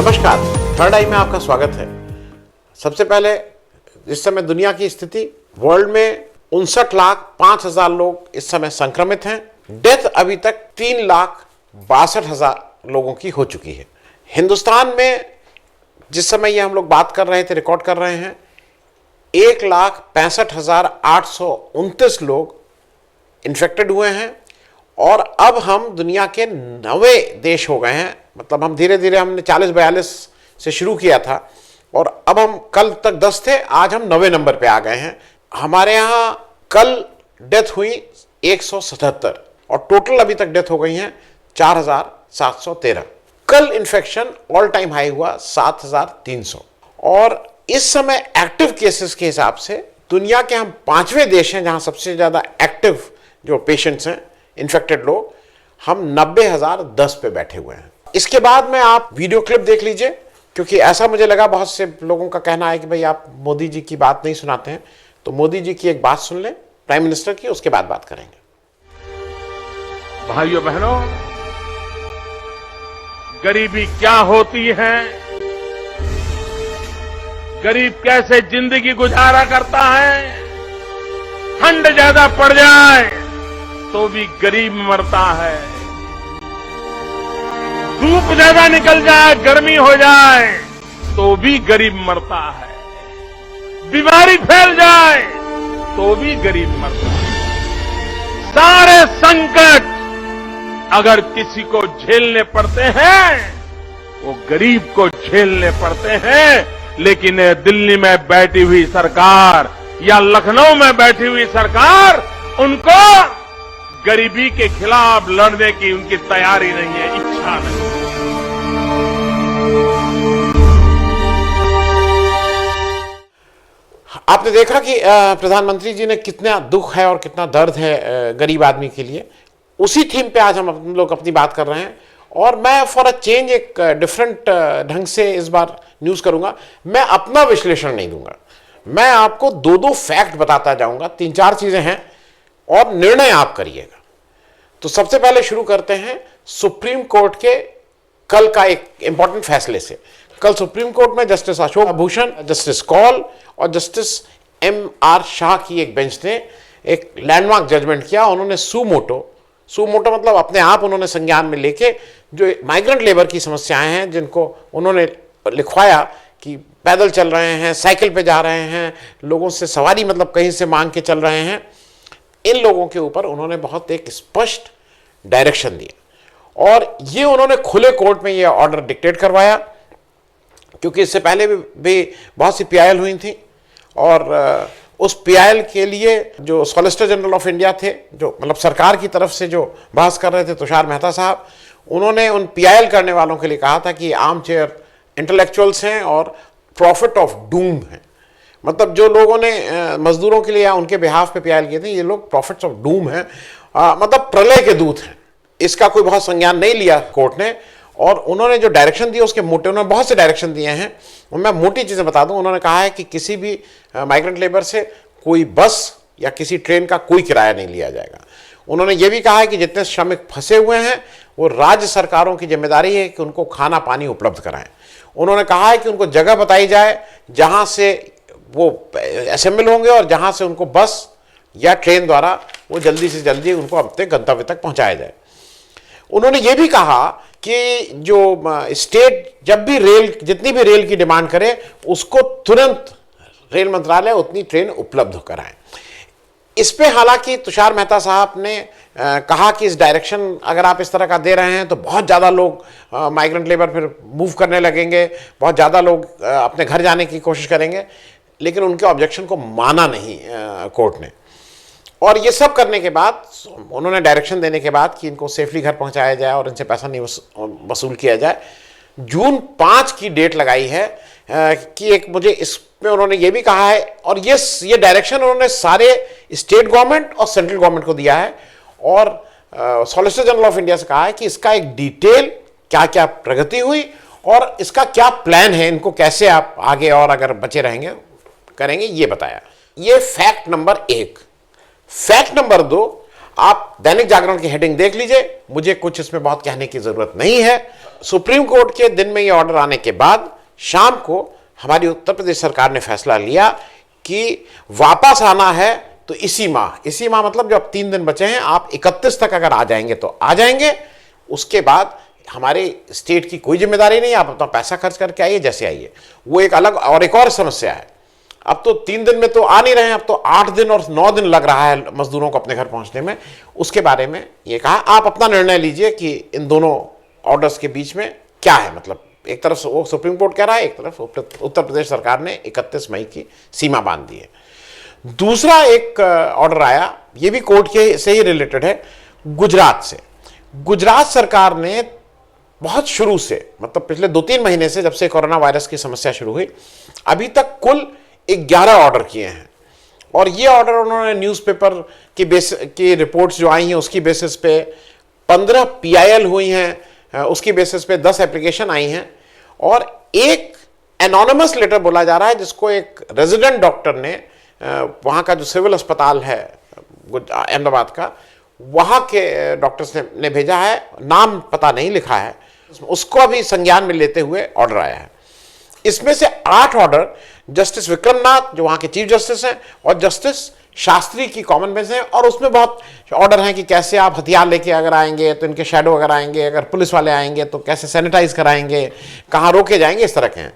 नमस्कार, थर्ड आई में आपका स्वागत है। सबसे पहले इस समय दुनिया की स्थिति, वर्ल्ड में 59,05,000 लोग इस समय संक्रमित हैं। डेथ अभी तक 3,62,000 लोगों की हो चुकी है। हिंदुस्तान में जिस समय ये हम लोग बात कर रहे थे, रिकॉर्ड कर रहे हैं, 1,65,829 लोग इन्फेक्टेड हुए हैं और अब हम दुनिया के 9वें देश हो गए हैं। मतलब हम धीरे धीरे, हमने 40-42 से शुरू किया था और अब हम कल तक 10 थे, आज हम 9वें नंबर पे आ गए हैं। हमारे यहाँ कल डेथ हुई 177 और टोटल अभी तक डेथ हो गई हैं 4,713। कल इन्फेक्शन ऑल टाइम हाई हुआ 7,300 और इस समय एक्टिव केसेस के हिसाब से दुनिया के हम 5वें देश हैं जहां सबसे ज्यादा एक्टिव जो पेशेंट्स हैं, इन्फेक्टेड लोग, हम 90,010 पे बैठे हुए हैं। इसके बाद में आप वीडियो क्लिप देख लीजिए, क्योंकि ऐसा मुझे लगा, बहुत से लोगों का कहना है कि भाई आप मोदी जी की बात नहीं सुनाते हैं, तो मोदी जी की एक बात सुन लें, प्राइम मिनिस्टर की, उसके बाद बात करेंगे। भाइयों बहनों, गरीबी क्या होती है, गरीब कैसे जिंदगी गुजारा करता है, ठंड ज्यादा पड़ जाए तो भी गरीब मरता है, धूप ज्यादा निकल जाए, गर्मी हो जाए तो भी गरीब मरता है, बीमारी फैल जाए तो भी गरीब मरता है। सारे संकट अगर किसी को झेलने पड़ते हैं, वो गरीब को झेलने पड़ते हैं। लेकिन दिल्ली में बैठी हुई सरकार या लखनऊ में बैठी हुई सरकार, उनको गरीबी के खिलाफ लड़ने की उनकी तैयारी नहीं है, इच्छा नहीं। आपने देखा कि प्रधानमंत्री जी ने कितना दुख है और कितना दर्द है गरीब आदमी के लिए। उसी थीम पे आज हम लोग अपनी बात कर रहे हैं और मैं फॉर अ चेंज एक डिफरेंट ढंग से इस बार न्यूज करूंगा। मैं अपना विश्लेषण नहीं दूंगा, मैं आपको दो फैक्ट बताता जाऊंगा, 3-4 चीजें हैं और निर्णय आप करिएगा। तो सबसे पहले शुरू करते हैं सुप्रीम कोर्ट के कल का एक इंपॉर्टेंट फैसले से। कल सुप्रीम कोर्ट में जस्टिस अशोक भूषण, जस्टिस कौल और जस्टिस M.R. शाह की एक बेंच ने एक लैंडमार्क जजमेंट किया। उन्होंने सुमोटो मतलब अपने आप उन्होंने संज्ञान में लेके जो माइग्रेंट लेबर की समस्याएं हैं, जिनको उन्होंने लिखवाया कि पैदल चल रहे हैं, साइकिल पे जा रहे हैं, लोगों से सवारी मतलब कहीं से मांग के चल रहे हैं, इन लोगों के ऊपर उन्होंने बहुत एक स्पष्ट डायरेक्शन दिया और ये उन्होंने खुले कोर्ट में ये ऑर्डर डिक्टेट करवाया, क्योंकि इससे पहले भी बहुत सी पीआईएल हुई थी और उस पीआईएल के लिए जो सॉलिसिटर जनरल ऑफ इंडिया थे, जो मतलब सरकार की तरफ से जो बहस कर रहे थे, तुषार मेहता साहब, उन्होंने उन पीआईएल करने वालों के लिए कहा था कि आर्म चेयर इंटेलेक्चुअल्स हैं और प्रॉफिट ऑफ डूम हैं। मतलब जो लोगों ने मजदूरों के लिए या उनके बिहाफ पे पीआईएल किए थे, ये लोग प्रॉफिट्स ऑफ डूम हैं, मतलब प्रलय के दूत हैं। इसका कोई बहुत संज्ञान नहीं लिया कोर्ट ने और उन्होंने जो डायरेक्शन दिए उसके मोटे, उन्होंने बहुत से डायरेक्शन दिए हैं और मैं मोटी चीज़ें बता दूं। उन्होंने कहा है कि किसी भी माइग्रेंट लेबर से कोई बस या किसी ट्रेन का कोई किराया नहीं लिया जाएगा। उन्होंने ये भी कहा है कि जितने श्रमिक फंसे हुए हैं, वो राज्य सरकारों की जिम्मेदारी है कि उनको खाना पानी उपलब्ध कराएं। उन्होंने कहा है कि उनको जगह बताई जाए जहाँ से वो असेंबल होंगे और जहाँ से उनको बस या ट्रेन द्वारा वो जल्दी से जल्दी उनको अपने गंतव्य तक पहुँचाया जाए। उन्होंने ये भी कहा कि जो स्टेट जब भी जितनी भी रेल की डिमांड करे, उसको तुरंत रेल मंत्रालय उतनी ट्रेन उपलब्ध कराए। इस पे हालांकि तुषार मेहता साहब ने कहा कि इस डायरेक्शन अगर आप इस तरह का दे रहे हैं तो बहुत ज़्यादा लोग माइग्रेंट लेबर फिर मूव करने लगेंगे, बहुत ज़्यादा लोग अपने घर जाने की कोशिश करेंगे, लेकिन उनके ऑब्जेक्शन को माना नहीं कोर्ट ने। और ये सब करने के बाद, उन्होंने डायरेक्शन देने के बाद कि इनको सेफली घर पहुंचाया जाए और इनसे पैसा नहीं वसूल किया जाए, जून 5 की डेट लगाई है कि एक मुझे इसमें उन्होंने ये भी कहा है और ये डायरेक्शन उन्होंने सारे स्टेट गवर्नमेंट और सेंट्रल गवर्नमेंट को दिया है और सॉलिसिटर जनरल ऑफ इंडिया से कहा है कि इसका एक डिटेल क्या क्या प्रगति हुई और इसका क्या प्लान है, इनको कैसे आप आगे और अगर बचे रहेंगे करेंगे, ये बताया। ये फैक्ट नंबर 1। फैक्ट नंबर 2, आप दैनिक जागरण की हेडिंग देख लीजिए, मुझे कुछ इसमें बहुत कहने की जरूरत नहीं है। सुप्रीम कोर्ट के दिन में ये ऑर्डर आने के बाद शाम को हमारी उत्तर प्रदेश सरकार ने फैसला लिया कि वापस आना है तो इसी माह मतलब जो अब 3 दिन बचे हैं, आप 31 तक अगर आ जाएंगे तो आ जाएंगे। उसके बाद हमारे स्टेट की कोई जिम्मेदारी नहीं, आप अपना पैसा खर्च करके आइए, जैसे आइए। वो एक अलग और एक और समस्या है, अब तो 3 दिन में तो आ नहीं रहे हैं, अब तो 8 दिन और 9 दिन लग रहा है मजदूरों को अपने घर पहुंचने में। उसके बारे में ये कहा, आप अपना निर्णय लीजिए कि इन दोनों ऑर्डर्स के बीच में क्या है। मतलब एक तरफ वो सुप्रीम कोर्ट कह रहा है, एक तरफ उत्तर प्रदेश सरकार ने 31 मई की सीमा बांध दी है। दूसरा एक ऑर्डर आया, ये भी कोर्ट के से ही रिलेटेड है, गुजरात से। गुजरात सरकार ने बहुत शुरू से, मतलब पिछले 2-3 महीने से, जब से कोरोना वायरस की समस्या शुरू हुई, अभी तक कुल 11 ऑर्डर किए हैं। और ये ऑर्डर उन्होंने न्यूज़पेपर की रिपोर्ट्स जो आई हैं उसकी बेसिस पे 15 PIL हुई हैं, उसकी बेसिस पे 10 एप्लीकेशन आई हैं, और एक एनोनिमस लेटर बोला जा रहा है जिसको एक रेजिडेंट डॉक्टर ने, वहाँ का जो सिविल अस्पताल है अहमदाबाद का, वहाँ के डॉक्टर्स ने भेजा है, नाम पता नहीं लिखा है, उसको अभी संज्ञान में लेते हुए ऑर्डर आया है। इसमें से 8 ऑर्डर जस्टिस विक्रमनाथ जो वहाँ के चीफ जस्टिस हैं और जस्टिस शास्त्री की कॉमन बेंच है, और उसमें बहुत ऑर्डर हैं कि कैसे आप हथियार लेके अगर आएंगे तो इनके शैडो अगर आएंगे, अगर पुलिस वाले आएंगे तो कैसे सैनिटाइज कराएंगे, कहाँ रोके जाएंगे, इस तरह के हैं।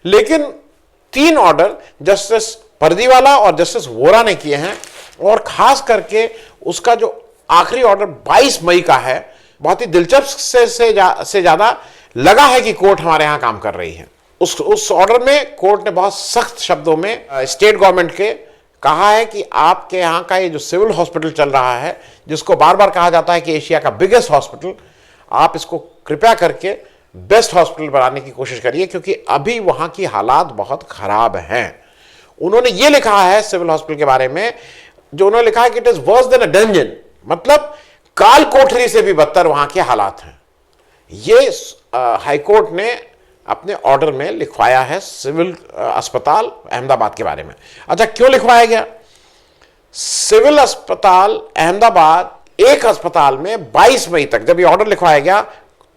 लेकिन 3 ऑर्डर जस्टिस परदीवाला और जस्टिस वोरा ने किए हैं, और खास करके उसका जो आखिरी ऑर्डर 22 मई का है, बहुत ही दिलचस्प से ज्यादा लगा है कि कोर्ट हमारे यहाँ काम कर रही है। उस ऑर्डर में कोर्ट ने बहुत सख्त शब्दों में स्टेट गवर्नमेंट के कहा है कि आपके यहाँ का ये जो सिविल हॉस्पिटल चल रहा है, जिसको बार बार कहा जाता है कि एशिया का बिगेस्ट हॉस्पिटल, आप इसको कृपया करके बेस्ट हॉस्पिटल बनाने की कोशिश करिए, क्योंकि अभी वहाँ की हालात बहुत खराब हैं। उन्होंने ये लिखा है सिविल हॉस्पिटल के बारे में, जो उन्होंने लिखा है कि it is worse than a dungeon, मतलब काल कोठरी से भी बदतर वहाँ के हालात हैं। ये हाईकोर्ट ने अपने ऑर्डर में लिखवाया है सिविल अस्पताल अहमदाबाद के बारे में। अच्छा, क्यों लिखवाया गया? सिविल अस्पताल अहमदाबाद एक अस्पताल में 22 मई तक जब ये ऑर्डर लिखवाया गया,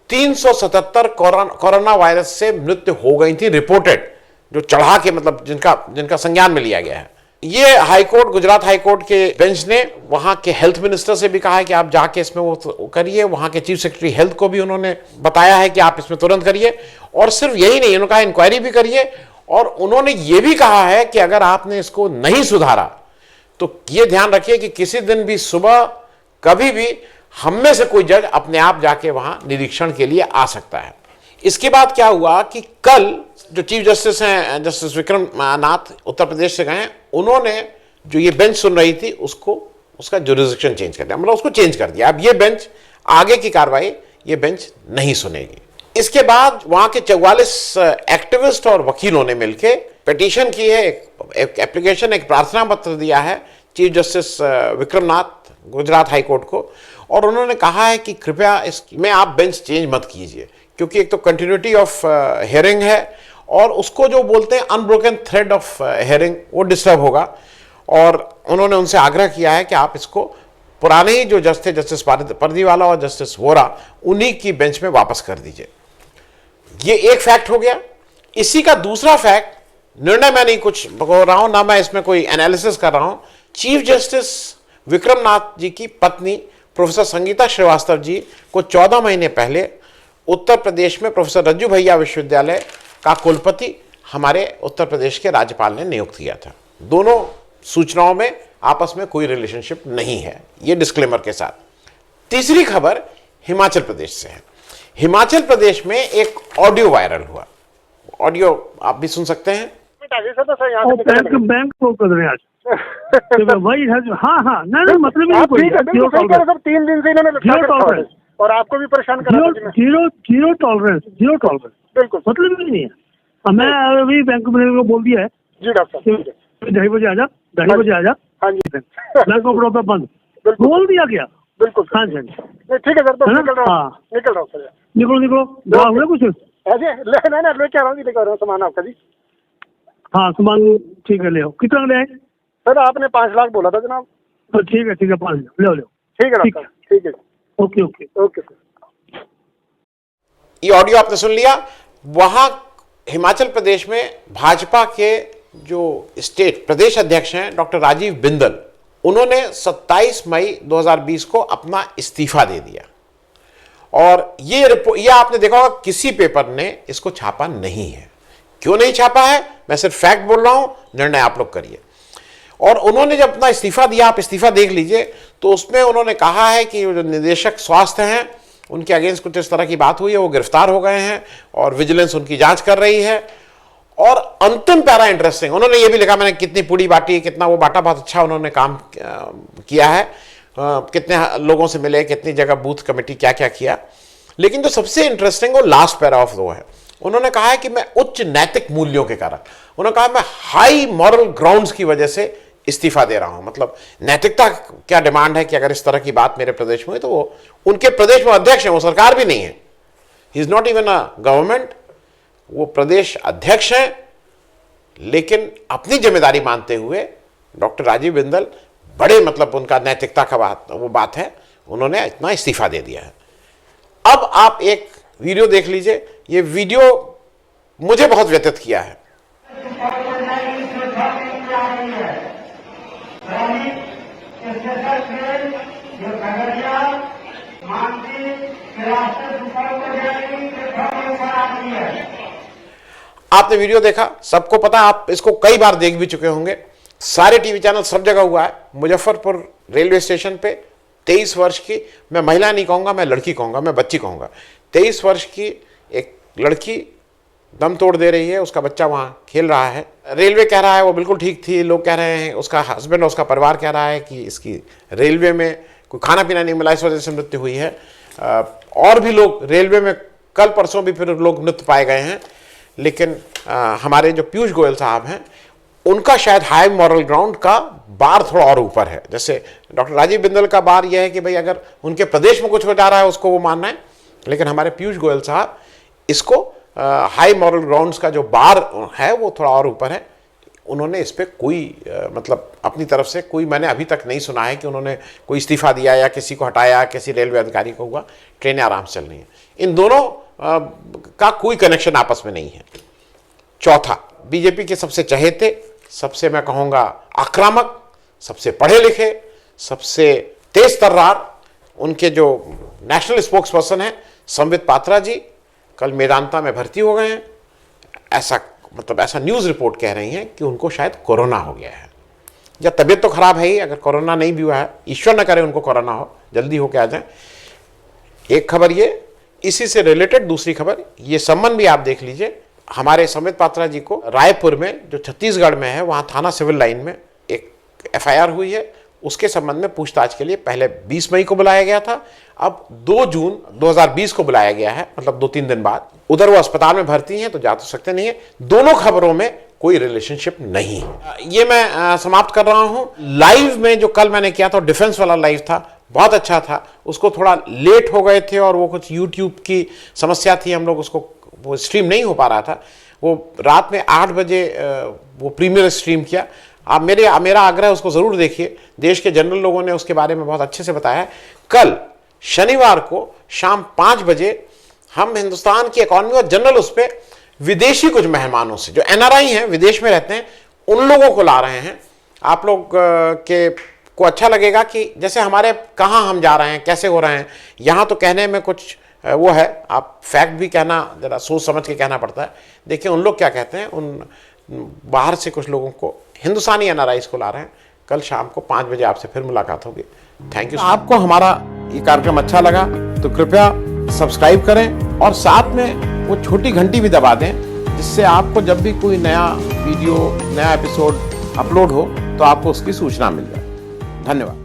377 कोरोना वायरस से मृत्यु हो गई थी रिपोर्टेड, जो चढ़ा के, मतलब जिनका संज्ञान में लिया गया है। ये हाईकोर्ट, गुजरात हाईकोर्ट के बेंच ने वहां के हेल्थ मिनिस्टर से भी कहा है कि आप जाके इसमें वो करिए। वहां के चीफ सेक्रेटरी हेल्थ को भी उन्होंने बताया है कि आप इसमें तुरंत करिए, और सिर्फ यही नहीं, उन्होंने कहा इंक्वायरी भी करिए, और उन्होंने ये भी कहा है कि अगर आपने इसको नहीं सुधारा तो ये ध्यान रखिए कि किसी दिन भी सुबह कभी भी हम में से कोई जज अपने आप जाके वहां निरीक्षण के लिए आ सकता है। इसके बाद क्या हुआ कि कल जो चीफ जस्टिस हैं, जस्टिस विक्रमनाथ उत्तर प्रदेश से गए, उन्होंने जो ये बेंच सुन रही थी उसका जुरिसडिक्शन चेंज कर दिया, मतलब उसको चेंज कर दिया। अब ये बेंच आगे की कार्रवाई ये बेंच नहीं सुनेगी। इसके बाद वहां के 44 एक्टिविस्ट और वकीलों ने मिलकर पिटीशन की है, एक एप्लीकेशन, एक प्रार्थना पत्र दिया है chief justice Vikram Nath Gujarat high court को, और उन्होंने कहा है कि कृपया इसमें आप बेंच चेंज मत कीजिए, क्योंकि एक तो कंटिन्यूटी ऑफ हियरिंग है, और उसको जो बोलते हैं अनब्रोकन थ्रेड ऑफ हियरिंग, वो डिस्टर्ब होगा। और उन्होंने उनसे आग्रह किया है कि आप इसको पुराने ही जो जज थे, जस्टिस परदीवाला और जस्टिस वोरा, उन्हीं की बेंच में वापस कर दीजिए। ये एक फैक्ट हो गया। इसी का दूसरा फैक्ट, निर्णय मैं नहीं कुछ बोल रहा हूं, ना मैं इसमें कोई एनालिसिस कर रहा हूं, चीफ जस्टिस विक्रमनाथ जी की पत्नी प्रोफेसर संगीता श्रीवास्तव जी को 14 महीने पहले उत्तर प्रदेश में प्रोफेसर रज्जू भैया विश्वविद्यालय का कुलपति हमारे उत्तर प्रदेश के राज्यपाल ने नियुक्त किया था। दोनों सूचनाओं में आपस में कोई रिलेशनशिप नहीं है, ये डिस्क्लेमर के साथ। तीसरी खबर हिमाचल प्रदेश से है। हिमाचल प्रदेश में एक ऑडियो वायरल हुआ, ऑडियो आप भी सुन सकते हैं। बैंक को कर रहे हैं आज वही है। हाँ हाँ, नहीं मतलब ही कोई सब 3 दिन से इन्होंने जीरो टॉलरेंस, और आपको भी परेशान कर रहा है। जीरो टॉलरेंस बिल्कुल, मतलब ही नहीं है। मैं अभी बैंक मैनेजर को बोल दिया है जी, डॉक्टर 2:30 बजे आ जा, 2:30 बजे आ जा। हाँ जी, बैंक ऑफ बड़ौदा बंद बोल दिया गया। बिल्कुल, हाँ जी, ठीक है सर, तो निकल रहा हूँ सर। निकलो कुछ ऐसे ना लेके आ रहा हूँ, लेकर आ रहा हूँ सामान आपका जी। हाँ, सामान ठीक है, ले आओ। कितना ले आए सर? आपने 5 लाख बोला था जनाब। तो ठीक है 5 ले लो। ठीक है डॉक्टर, ठीक है, ओके ओके ओके सर। ये ऑडियो आपने सुन लिया। वहां हिमाचल प्रदेश में भाजपा के जो स्टेट प्रदेश अध्यक्ष हैं डॉक्टर राजीव बिंदल, उन्होंने 27 मई 2020 को अपना इस्तीफा दे दिया। और ये रिपोर्ट, ये आपने देखा होगा किसी पेपर ने इसको छापा नहीं है। क्यों नहीं छापा है, मैं सिर्फ फैक्ट बोल रहा हूं, निर्णय आप लोग करिए। और उन्होंने जब अपना इस्तीफा दिया, आप इस्तीफा देख लीजिए, तो उसमें उन्होंने कहा है कि जो निदेशक स्वास्थ्य हैं उनके अगेंस्ट कुछ इस तरह की बात हुई है, वो गिरफ्तार हो गए हैं और विजिलेंस उनकी जांच कर रही है। और अंतिम पैरा इंटरेस्टिंग, उन्होंने ये भी लिखा मैंने कितनी पूड़ी बांटी, कितना वो बांटा, बहुत अच्छा उन्होंने काम किया है, कितने लोगों से मिले, कितनी जगह बूथ कमेटी क्या क्या किया। लेकिन जो सबसे इंटरेस्टिंग वो लास्ट पैरा ऑफ वो है, उन्होंने कहा है कि मैं उच्च नैतिक मूल्यों के कारण, उन्होंने कहा मैं हाई मॉरल ग्राउंड्स की वजह से इस्तीफा दे रहा हूं। मतलब नैतिकता क्या डिमांड है कि अगर इस तरह की बात मेरे प्रदेश में हुई तो वो उनके प्रदेश में अध्यक्ष हैं, वो सरकार भी नहीं है, he is not even a government, वो प्रदेश अध्यक्ष हैं। लेकिन अपनी जिम्मेदारी मानते हुए डॉक्टर राजीव बिंदल, बड़े मतलब उनका नैतिकता का बात है, उन्होंने इतना इस्तीफा दे दिया है। अब आप एक वीडियो देख लीजिए, ये वीडियो मुझे बहुत व्यथित किया है। आपने वीडियो देखा, सबको पता, आप इसको कई बार देख भी चुके होंगे, सारे टीवी चैनल सब जगह हुआ है। मुजफ्फरपुर रेलवे स्टेशन पे 23 वर्ष की, मैं महिला नहीं कहूंगा, मैं लड़की कहूंगा, मैं बच्ची कहूंगा, 23 वर्ष की एक लड़की दम तोड़ दे रही है, उसका बच्चा वहां खेल रहा है। रेलवे कह रहा है वो बिल्कुल ठीक थी, लोग कह रहे हैं, उसका हस्बैंड और उसका परिवार कह रहा है कि इसकी रेलवे में कोई खाना पीना नहीं मिला, इस वजह से मृत्यु हुई है। और भी लोग रेलवे में कल परसों भी फिर लोग मृत पाए गए हैं। लेकिन हमारे जो पीयूष गोयल साहब हैं, उनका शायद हाई मॉरल ग्राउंड का बार थोड़ा और ऊपर है। जैसे डॉक्टर राजीव बिंदल का बार यह है कि भाई अगर उनके प्रदेश में कुछ हो जा रहा है उसको वो मानना है, लेकिन हमारे पीयूष गोयल साहब इसको हाई मॉरल ग्राउंड्स का जो बार है वो थोड़ा और ऊपर है। उन्होंने इस पर कोई मतलब अपनी तरफ से कोई, मैंने अभी तक नहीं सुना है कि उन्होंने कोई इस्तीफा दिया या किसी को हटाया, किसी रेलवे अधिकारी को हुआ। ट्रेनें आराम से चल रही हैं, इन दोनों का कोई कनेक्शन आपस में नहीं है। चौथा, बीजेपी के सबसे चहेते, सबसे मैं कहूँगा आक्रामक, सबसे पढ़े लिखे, सबसे तेज तर्रार उनके जो नेशनल स्पोक्स पर्सन हैं संबित पात्रा जी, कल मेदांता में भर्ती हो गए हैं। ऐसा न्यूज़ रिपोर्ट कह रही हैं कि उनको शायद कोरोना हो गया है, या तबीयत तो खराब है ही, अगर कोरोना नहीं भी हुआ है, ईश्वर न करे उनको कोरोना हो, जल्दी होके आ जाए। एक खबर ये, इसी से रिलेटेड दूसरी खबर, ये संबंध भी आप देख लीजिए। हमारे संबित पात्रा जी को रायपुर में, जो छत्तीसगढ़ में है, वहाँ थाना सिविल लाइन में एक FIR हुई है, उसके संबंध में पूछताछ के लिए पहले 20 मई को बुलाया गया था, अब 2 जून 2020 को बुलाया गया है, मतलब 2-3 दिन बाद। उधर वो अस्पताल में भर्ती हैं तो जा तो सकते नहीं है। दोनों खबरों में कोई रिलेशनशिप नहीं है। ये मैं समाप्त कर रहा हूं। लाइव में जो कल मैंने किया था, डिफेंस वाला लाइव था, बहुत अच्छा था। उसको थोड़ा लेट हो गए थे और वो कुछ यूट्यूब की समस्या थी, हम लोग उसको वो स्ट्रीम नहीं हो पा रहा था। वो रात में 8 बजे वो प्रीमियर स्ट्रीम किया। आप मेरा आग्रह है उसको ज़रूर देखिए। देश के जनरल लोगों ने उसके बारे में बहुत अच्छे से बताया है। कल शनिवार को शाम 5 बजे हम हिंदुस्तान की इकॉनमी और जनरल उस पर विदेशी कुछ मेहमानों से, जो NRI हैं, विदेश में रहते हैं, उन लोगों को ला रहे हैं। आप लोग को अच्छा लगेगा कि जैसे हमारे कहाँ हम जा रहे हैं, कैसे हो रहे हैं। यहाँ तो कहने में कुछ वो है, आप फैक्ट भी कहना ज़रा सोच समझ के कहना पड़ता है। देखिए उन लोग क्या कहते हैं, उन बाहर से कुछ लोगों को, हिंदुस्तानी NRIs को ला रहे हैं। कल शाम को 5 बजे आपसे फिर मुलाकात होगी। Thank you. आपको हमारा ये कार्यक्रम अच्छा लगा तो कृपया सब्सक्राइब करें और साथ में वो छोटी घंटी भी दबा दें, जिससे आपको जब भी कोई नया वीडियो, नया एपिसोड अपलोड हो तो आपको उसकी सूचना मिल जाए। धन्यवाद।